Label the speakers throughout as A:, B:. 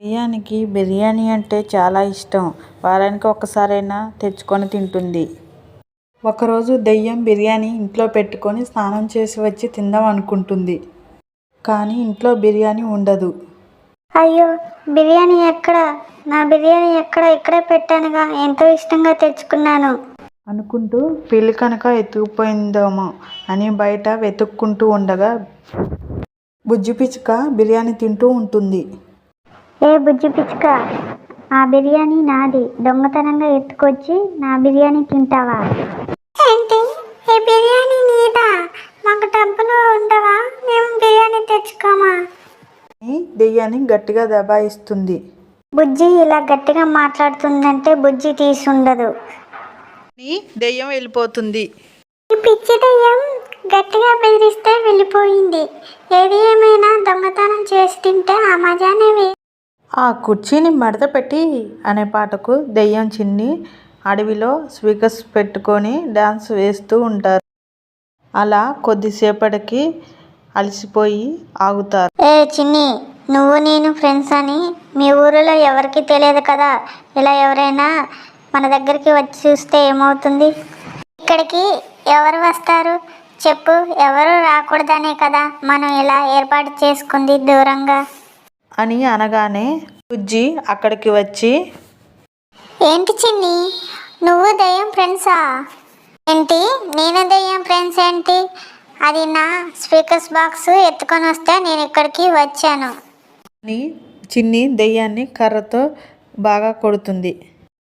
A: దెయ్యానికి బిర్యానీ అంటే చాలా ఇష్టం. వారానికి ఒక్కసారైనా తెచ్చుకొని తింటుంది. ఒకరోజు దెయ్యం బిర్యానీ ఇంట్లో పెట్టుకొని స్నానం చేసి వచ్చి తిందాం అనుకుంటుంది. కానీ ఇంట్లో బిర్యానీ ఉండదు.
B: అయ్యో, బిర్యానీ ఎక్కడ? నా బిర్యానీ ఎక్కడ? ఇక్కడే పెట్టానుగా, ఎంతో ఇష్టంగా తెచ్చుకున్నాను
A: అనుకుంటూ పిల్లి కనుక ఎత్తుకుపోయిందేమో అని బయట వెతుక్కుంటూ ఉండగా బుజ్జి పిచ్చుక బిర్యానీ తింటూ ఉంటుంది.
B: ఏ బుజ్జి పిచ్చుక, ఆ బిర్యానీ నాది. దొంగతనంగా ఎత్తుకొచ్చి నా బిర్యానీ తింటావా? ఏంటి, ఈ బిర్యానీ నీదా? మాకు డబ్బులు ఉండవా? మేము బిర్యానీ తెచ్చుకోమా
A: అని దెయ్యాన్ని గట్టిగా దబాయిస్తుంది.
B: బుజ్జి ఇలా గట్టిగా మాట్లాడుతుందంటే బుజ్జి తీసుండదు.
A: దెయ్యం వెళ్ళిపోతుంది.
B: ఈ పిచ్చి దెయ్యం గట్టిగా బెదిరిస్తే వెళ్ళిపోయింది. ఏది ఏమైనా దొంగతనం చేసి తింటే ఆ మజానే.
A: ఆ కుర్చీని మడత పెట్టి అనే పాటకు దెయ్యం చిన్ని అడవిలో స్పీకర్స్ పెట్టుకొని డాన్స్ వేస్తూ ఉంటారు. అలా కొద్దిసేపటికి అలసిపోయి ఆగుతారు.
B: ఏ చిన్ని, నువ్వు నేను ఫ్రెండ్స్ అని మీ ఊరిలో ఎవరికి తెలియదు కదా. ఇలా ఎవరైనా మన దగ్గరికి వచ్చి చూస్తే ఏమవుతుంది? ఇక్కడికి ఎవరు వస్తారు చెప్పు? ఎవరు రాకూడదనే కదా మనం ఇలా ఏర్పాటు చేసుకుంది దూరంగా
A: అని అనగానే బుజ్జి అక్కడికి వచ్చి,
B: ఏంటి చిన్ని, నువ్వు దెయ్యం ఫ్రెండ్సా? ఏంటి, నేను దెయ్యం ఫ్రెండ్స్ ఏంటి? అది నా స్పీకర్స్ బాక్స్ ఎత్తుకొని వస్తే నేను ఇక్కడికి వచ్చాను
A: అని చిన్ని దెయ్యాన్ని కర్రతో బాగా కొడుతుంది.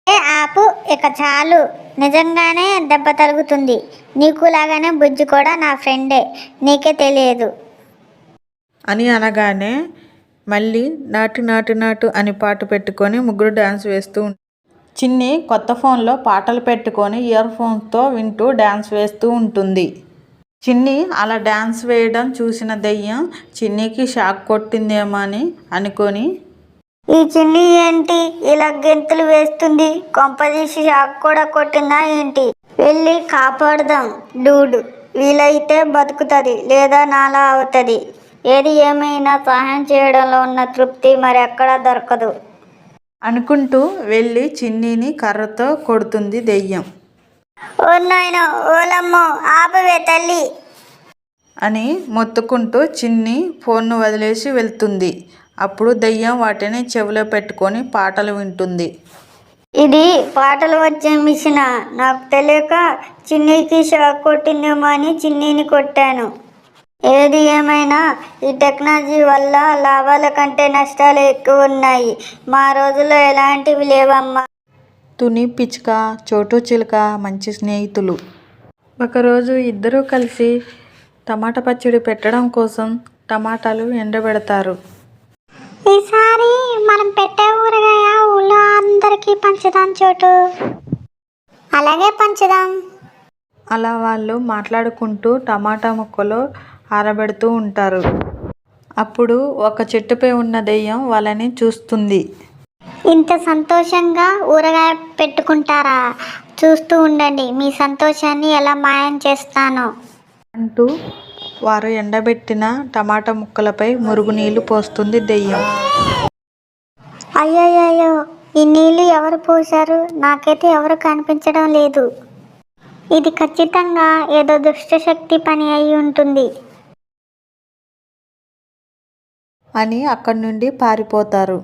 B: ఏ ఆపు, ఇక చాలు. నిజంగానే దెబ్బ తలుగుతుంది. నీకులాగానే బుజ్జి కూడా నా ఫ్రెండే, నీకే తెలియదు
A: అని అనగానే మళ్ళీ నాటు నాటు నాటు అని పాట పెట్టుకొని ముగ్గురు డ్యాన్స్ వేస్తూ ఉంటారు. చిన్ని కొత్త ఫోన్లో పాటలు పెట్టుకొని ఇయర్ ఫోన్స్తో వింటూ డ్యాన్స్ వేస్తూ ఉంటుంది. చిన్ని అలా డ్యాన్స్ వేయడం చూసిన దెయ్యం చిన్నికి షాక్ కొట్టిందేమో అని అనుకొని,
B: ఈ చిన్ని ఏంటి ఇలా గెంతులు వేస్తుంది? కొంపదీసి షాక్ కూడా కొట్టిందా ఏంటి? వెళ్ళి కాపాడుదాం డూడు. వీలైతే బతుకుతుంది, లేదా నాలా అవుతుంది. ఏది ఏమైనా సహాయం చేయడంలో ఉన్న తృప్తి మరెక్కడా దొరకదు
A: అనుకుంటూ వెళ్ళి చిన్నిని కర్రతో కొడుతుంది దెయ్యం.
B: ఓ నాయనో, ఓలమ్మో, ఆపవే తల్లి
A: అని మొత్తుకుంటూ చిన్ని ఫోన్ను వదిలేసి వెళ్తుంది. అప్పుడు దెయ్యం వాటిని చెవిలో పెట్టుకొని పాటలు వింటుంది.
B: ఇది పాటలు వచ్చే మిషనా? నాకు తెలియక చిన్నీకి షాక్ కొట్టిందేమో అని చిన్నీని కొట్టాను. ఏది ఏమైనా ఈ టెక్నాలజీ వల్ల లాభాల కంటే నష్టాలు ఎక్కువ ఉన్నాయి. మా రోజుల్లో ఎలాంటివి లేవమ్మా.
A: తుని పిచ్చుక, చోటు చిలుక మంచి స్నేహితులు. ఒకరోజు ఇద్దరూ కలిసి టమాటా పచ్చడి పెట్టడం కోసం టమాటాలు ఎండబెడతారు.
B: ఈసారి మనం పెట్టే ఊరగాయ ఊళ్ళో అందరికీ పంచుదాం చోటు. అలాగే పంచుదాం.
A: అలా వాళ్ళు మాట్లాడుకుంటూ టమాటా ముక్కలు ఆరబెడుతూ ఉంటారు. అప్పుడు ఒక చెట్టుపై ఉన్న దెయ్యం వాళ్ళని చూస్తుంది.
B: ఇంత సంతోషంగా ఊరగాయ పెట్టుకుంటారా? చూస్తూ ఉండండి, మీ సంతోషాన్ని ఎలా మాయం చేస్తానో
A: అంటూ వారు ఎండబెట్టిన టమాటా ముక్కలపై మురుగునీళ్లు పోస్తుంది దెయ్యం.
B: అయ్యయ్యో, ఈ నీళ్ళు ఎవరు పోశారు? నాకైతే ఎవరు కనిపించడం లేదు. ఇది ఖచ్చితంగా ఏదో దుష్టశక్తి పని అయి ఉంటుంది
A: అని అక్కడి నుండి పారిపోతారు.